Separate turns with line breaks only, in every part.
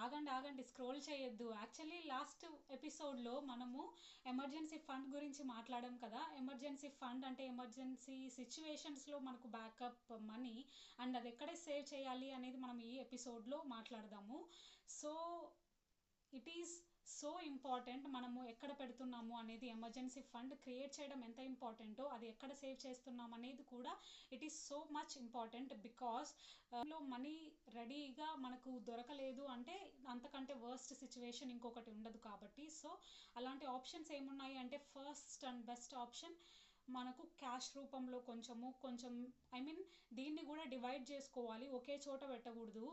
ఆగండి ఆగండి, స్క్రోల్ చేయొద్దు. యాక్చువల్లీ లాస్ట్ ఎపిసోడ్లో మనము ఎమర్జెన్సీ ఫండ్ గురించి మాట్లాడాం కదా. ఎమర్జెన్సీ ఫండ్ అంటే ఎమర్జెన్సీ సిచ్యువేషన్స్లో మనకు బ్యాకప్ మనీ అండ్ అది ఎక్కడ సేవ్ చేయాలి అనేది మనం ఈ ఎపిసోడ్లో మాట్లాడదాము. So it is so important మనము ఎక్కడ పెడుతున్నాము అనేది, ఎమర్జెన్సీ ఫండ్ క్రియేట్ చేయడం ఎంత ఇంపార్టెంటో అది ఎక్కడ సేవ్ చేస్తున్నాం అనేది కూడా it is so much important. Because లో మనీ రెడీగా మనకు దొరకలేదు అంటే అంతకంటే వర్స్ట్ సిచ్యువేషన్ ఇంకొకటి ఉండదు కాబట్టి. సో అలాంటి ఆప్షన్స్ ఏమున్నాయి అంటే, ఫస్ట్ అండ్ బెస్ట్ ఆప్షన్ మనకు క్యాష్ రూపంలో కొంచెం దీన్ని కూడా డివైడ్ చేసుకోవాలి, ఒకే చోట పెట్టకూడదు.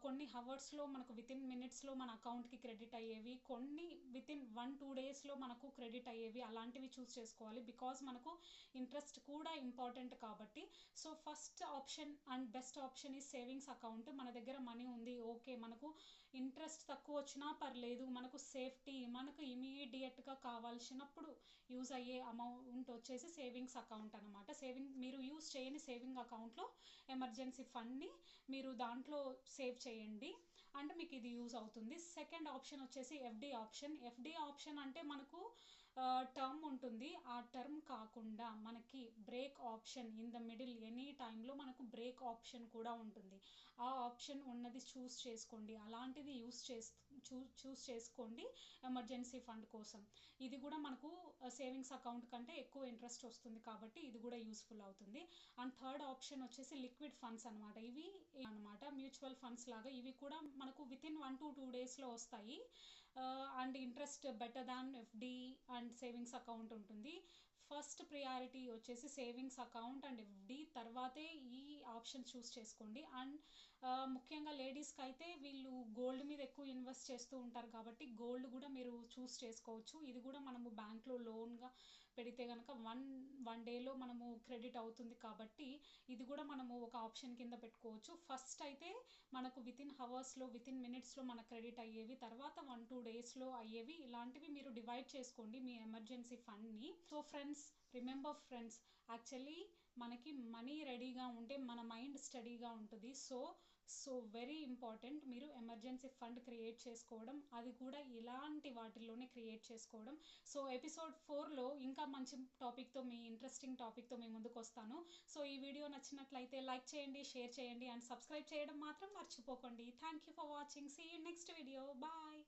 కొన్ని హవర్స్లో మనకు వితిన్ మినిట్స్లో మన అకౌంట్కి క్రెడిట్ అయ్యేవి, కొన్ని వితిన్ 1-2 డేస్లో మనకు క్రెడిట్ అయ్యేవి, అలాంటివి చూస్ చేసుకోవాలి. బికాజ్ మనకు ఇంట్రెస్ట్ కూడా ఇంపార్టెంట్ కాబట్టి. So first option and best option ఈ సేవింగ్స్ అకౌంట్. మన దగ్గర మనీ ఉంది, ఓకే, మనకు ఇంట్రెస్ట్ తక్కువ వచ్చినా పర్లేదు, మనకు సేఫ్టీ, మనకు ఇమీడియట్గా కావాల్సినప్పుడు యూజ్ అయ్యే అమౌంట్ వచ్చేసి సేవింగ్స్ అకౌంట్ అనమాట. మీరు యూజ్ చేయని సేవింగ్ అకౌంట్లో ఎమర్జెన్సీ ఫండ్ని మీరు దాంట్లో సేవ్ చేయండి అంటే మీకు ఇది యూజ్ అవుతుంది. సెకండ్ ఆప్షన్ వచ్చేసి ఎఫ్డి ఆప్షన్ అంటే మనకు టర్మ్ ఉంటుంది. ఆ టర్మ్ కాకుండా మనకి break option in the middle, any టైంలో మనకు బ్రేక్ ఆప్షన్ కూడా ఉంటుంది. ఆ ఆప్షన్ ఉన్నది చూస్ చేసుకోండి, అలాంటిది చూస్ చేసుకోండి ఎమర్జెన్సీ ఫండ్ కోసం. ఇది కూడా మనకు సేవింగ్స్ అకౌంట్ కంటే ఎక్కువ ఇంట్రెస్ట్ వస్తుంది కాబట్టి ఇది కూడా యూస్ఫుల్ అవుతుంది. అండ్ థర్డ్ ఆప్షన్ వచ్చేసి లిక్విడ్ ఫండ్స్ అనమాట. ఇవి అనమాట మ్యూచువల్ ఫండ్స్ లాగా, ఇవి కూడా మనకు వితిన్ 1-2 డేస్లో వస్తాయి. And interest better than FD and savings account ఉంటుంది. ఫస్ట్ ప్రియారిటీ వచ్చేసి సేవింగ్స్ అకౌంట్ అండ్ ఎఫ్డి, తర్వాతే ఈ ఆప్షన్ చూస్ చేసుకోండి. అండ్ ముఖ్యంగా లేడీస్కి అయితే వీళ్ళు గోల్డ్ మీద ఎక్కువ ఇన్వెస్ట్ చేస్తూ ఉంటారు కాబట్టి గోల్డ్ కూడా మీరు చూస్ చేసుకోవచ్చు. ఇది కూడా మనము బ్యాంక్లో లోన్గా పెడితే కనుక వన్ డేలో మనము క్రెడిట్ అవుతుంది కాబట్టి ఇది కూడా మనము ఒక ఆప్షన్ కింద పెట్టుకోవచ్చు. ఫస్ట్ అయితే మనకు వితిన్ హవర్స్లో, వితిన్ మినిట్స్లో మన క్రెడిట్ అయ్యేవి, తర్వాత 1-2 డేస్లో అయ్యేవి, ఇలాంటివి మీరు డివైడ్ చేసుకోండి మీ ఎమర్జెన్సీ ఫండ్ని. So friends, remember friends, actually మనకి మనీ రెడీగా ఉంటే మన మైండ్ స్టడీగా ఉంటుంది. సో వెరీ ఇంపార్టెంట్ మీరు ఎమర్జెన్సీ ఫండ్ క్రియేట్ చేసుకోవడం, అది కూడా ఇలాంటి వాటిల్లోనే క్రియేట్ చేసుకోవడం. సో ఎపిసోడ్ 4లో ఇంకా మంచి టాపిక్తో, మీ ఇంట్రెస్టింగ్ టాపిక్తో మీ ముందుకు వస్తాను. సో ఈ వీడియో నచ్చినట్లయితే లైక్ చేయండి, షేర్ చేయండి అండ్ సబ్స్క్రైబ్ చేయడం మాత్రం మర్చిపోకండి. Thank you for watching. See you next video. Bye.